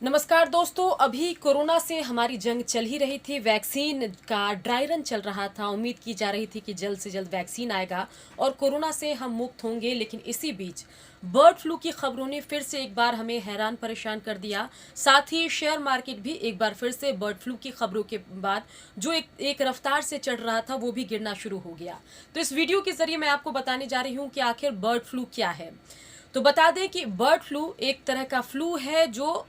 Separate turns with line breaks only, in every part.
नमस्कार दोस्तों। अभी कोरोना से हमारी जंग चल ही रही थी। वैक्सीन का ड्राई रन चल रहा था। उम्मीद की जा रही थी कि जल्द से जल्द वैक्सीन आएगा और कोरोना से हम मुक्त होंगे। लेकिन इसी बीच बर्ड फ्लू की खबरों ने फिर से एक बार हमें हैरान परेशान कर दिया। साथ ही शेयर मार्केट भी एक बार फिर से बर्ड फ्लू की खबरों के बाद जो एक रफ्तार से चढ़ रहा था वो भी गिरना शुरू हो गया। तो इस वीडियो के जरिए मैं आपको बताने जा रही हूँ कि आखिर बर्ड फ्लू क्या है। तो बता दें कि बर्ड फ्लू एक तरह का फ्लू है जो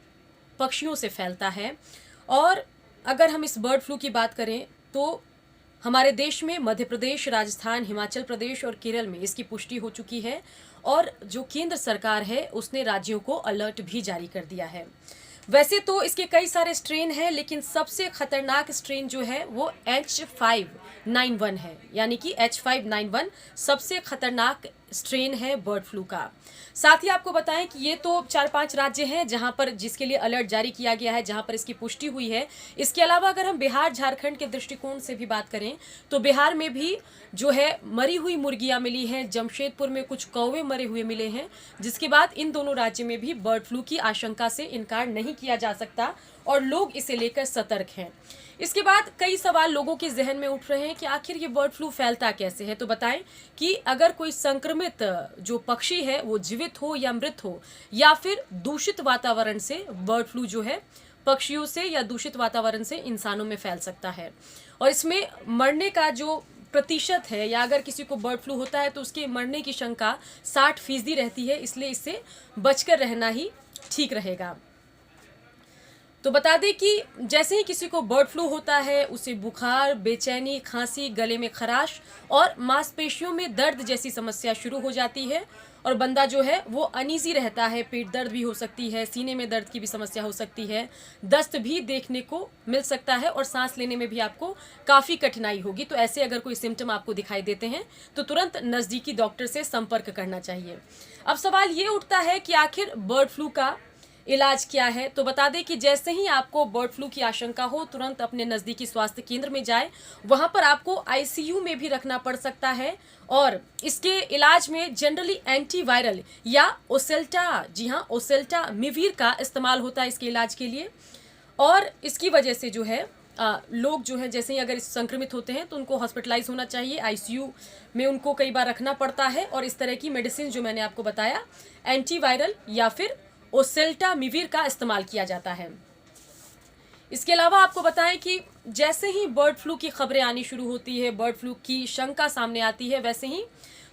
पक्षियों से फैलता है। और अगर हम इस बर्ड फ्लू की बात करें तो हमारे देश में मध्य प्रदेश, राजस्थान, हिमाचल प्रदेश और केरल में इसकी पुष्टि हो चुकी है। और जो केंद्र सरकार है उसने राज्यों को अलर्ट भी जारी कर दिया है। वैसे तो इसके कई सारे स्ट्रेन हैं, लेकिन सबसे खतरनाक स्ट्रेन जो है वो H5N1 है, यानी कि H5N1 सबसे खतरनाक स्ट्रेन है बर्ड फ्लू का। साथ ही आपको बताएं कि ये तो 4-5 राज्य हैं जहां पर जिसके लिए अलर्ट जारी किया गया है, जहां पर इसकी पुष्टि हुई है। इसके अलावा अगर हम बिहार, झारखंड के दृष्टिकोण से भी बात करें तो बिहार में भी जो है मरी हुई मुर्गियां मिली हैं। जमशेदपुर में कुछ कौवे मरे हुए मिले हैं, जिसके बाद इन दोनों राज्यों में भी बर्ड फ्लू की आशंका से इनकार नहीं किया जा सकता और लोग इसे लेकर सतर्क हैं। इसके बाद कई सवाल लोगों के जहन में उठ रहे हैं कि आखिर ये बर्ड फ्लू फैलता कैसे है। तो बताएं कि अगर कोई संक्रमित जो पक्षी है वो जीवित हो या मृत हो, या फिर दूषित वातावरण से बर्ड फ्लू जो है पक्षियों से या दूषित वातावरण से इंसानों में फैल सकता है। और इसमें मरने का जो प्रतिशत है, या अगर किसी को बर्ड फ्लू होता है तो उसके मरने की शंका 60% रहती है। इसलिए इससे बचकर रहना ही ठीक रहेगा। तो बता दें कि जैसे ही किसी को बर्ड फ्लू होता है उसे बुखार, बेचैनी, खांसी, गले में खराश और मांसपेशियों में दर्द जैसी समस्या शुरू हो जाती है। और बंदा जो है वो अनईजी रहता है। पेट दर्द भी हो सकती है, सीने में दर्द की भी समस्या हो सकती है, दस्त भी देखने को मिल सकता है और सांस लेने में भी आपको काफ़ी कठिनाई होगी। तो ऐसे अगर कोई सिम्टम आपको दिखाई देते हैं तो तुरंत नज़दीकी डॉक्टर से संपर्क करना चाहिए। अब सवाल ये उठता है कि आखिर बर्ड फ्लू का इलाज क्या है। तो बता दें कि जैसे ही आपको बर्ड फ्लू की आशंका हो तुरंत अपने नज़दीकी स्वास्थ्य केंद्र में जाए। वहां पर आपको आईसीयू में भी रखना पड़ सकता है। और इसके इलाज में जनरली एंटीवायरल या ओसेल्टा, जी हाँ ओसेल्टा मिवीर का इस्तेमाल होता है इसके इलाज के लिए। और इसकी वजह से जो है लोग जो है जैसे ही अगर संक्रमित होते हैं तो उनको हॉस्पिटलाइज होना चाहिए। आईसीयू में उनको कई बार रखना पड़ता है और इस तरह की मेडिसिन जो मैंने आपको बताया एंटीवायरल या फिर ओसेल्टा मिवीर का इस्तेमाल किया जाता है। इसके अलावा आपको बताएं कि जैसे ही बर्ड फ्लू की खबरें आनी शुरू होती है, बर्ड फ्लू की शंका सामने आती है, वैसे ही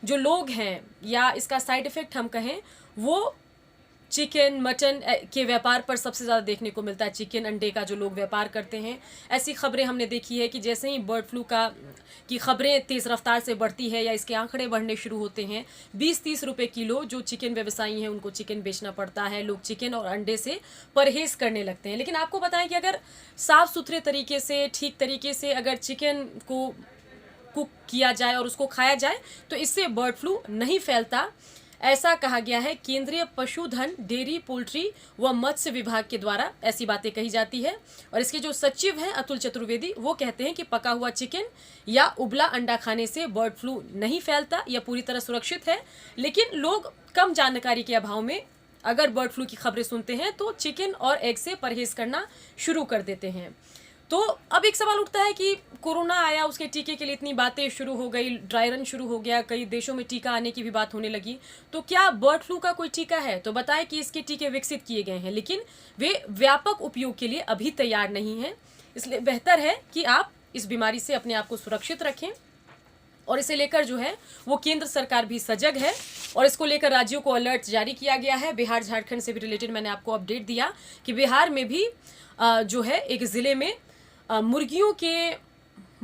जो लोग हैं या इसका साइड इफेक्ट हम कहें वो चिकन, मटन के व्यापार पर सबसे ज़्यादा देखने को मिलता है। चिकन, अंडे का जो लोग व्यापार करते हैं, ऐसी खबरें हमने देखी है कि जैसे ही बर्ड फ्लू की खबरें तेज़ रफ्तार से बढ़ती है या इसके आंकड़े बढ़ने शुरू होते हैं, 20-30 रुपये किलो जो चिकन व्यवसायी हैं उनको चिकन बेचना पड़ता है। लोग चिकन और अंडे से परहेज़ करने लगते हैं। लेकिन आपको बताएं कि अगर साफ़ सुथरे तरीके से, ठीक तरीके से अगर चिकन को कुक किया जाए और उसको खाया जाए तो इससे बर्ड फ्लू नहीं फैलता। ऐसा कहा गया है केंद्रीय पशुधन, डेयरी, पोल्ट्री व मत्स्य विभाग के द्वारा ऐसी बातें कही जाती है। और इसके जो सचिव हैं अतुल चतुर्वेदी, वो कहते हैं कि पका हुआ चिकन या उबला अंडा खाने से बर्ड फ्लू नहीं फैलता, यह पूरी तरह सुरक्षित है। लेकिन लोग कम जानकारी के अभाव में अगर बर्ड फ्लू की खबरें सुनते हैं तो चिकन और एग से परहेज करना शुरू कर देते हैं। तो अब एक सवाल उठता है कि कोरोना आया, उसके टीके के लिए इतनी बातें शुरू हो गई, ड्राई रन शुरू हो गया, कई देशों में टीका आने की भी बात होने लगी। तो क्या बर्ड फ्लू का कोई टीका है? तो बताएं कि इसके टीके विकसित किए गए हैं, लेकिन वे व्यापक उपयोग के लिए अभी तैयार नहीं हैं। इसलिए बेहतर है कि आप इस बीमारी से अपने आप को सुरक्षित रखें। और इसे लेकर जो है वो केंद्र सरकार भी सजग है और इसको लेकर राज्यों को अलर्ट जारी किया गया है। बिहार, झारखंड से भी रिलेटेड मैंने आपको अपडेट दिया कि बिहार में भी जो है एक ज़िले में मुर्गियों के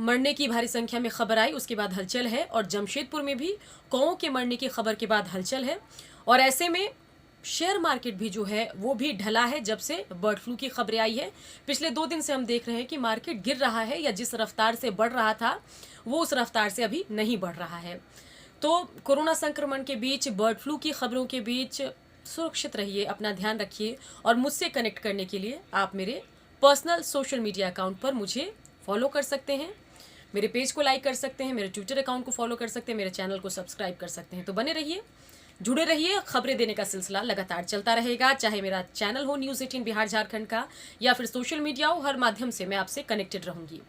मरने की भारी संख्या में खबर आई, उसके बाद हलचल है। और जमशेदपुर में भी कौओं के मरने की खबर के बाद हलचल है। और ऐसे में शेयर मार्केट भी जो है वो भी ढला है जब से बर्ड फ्लू की खबरें आई है। पिछले 2 दिन से हम देख रहे हैं कि मार्केट गिर रहा है, या जिस रफ्तार से बढ़ रहा था वो उस रफ्तार से अभी नहीं बढ़ रहा है। तो कोरोना संक्रमण के बीच, बर्ड फ्लू की खबरों के बीच सुरक्षित रहिए, अपना ध्यान रखिए। और मुझसे कनेक्ट करने के लिए आप मेरे पर्सनल सोशल मीडिया अकाउंट पर मुझे फॉलो कर सकते हैं, मेरे पेज को लाइक कर सकते हैं, मेरे ट्विटर अकाउंट को फॉलो कर सकते हैं, मेरे चैनल को सब्सक्राइब कर सकते हैं। तो बने रहिए। जुड़े रहिए, खबरें देने का सिलसिला लगातार चलता रहेगा, चाहे मेरा चैनल हो न्यूज़ 18 बिहार झारखंड का या फिर सोशल मीडिया हो, हर माध्यम से मैं आपसे कनेक्टेड रहूंगी।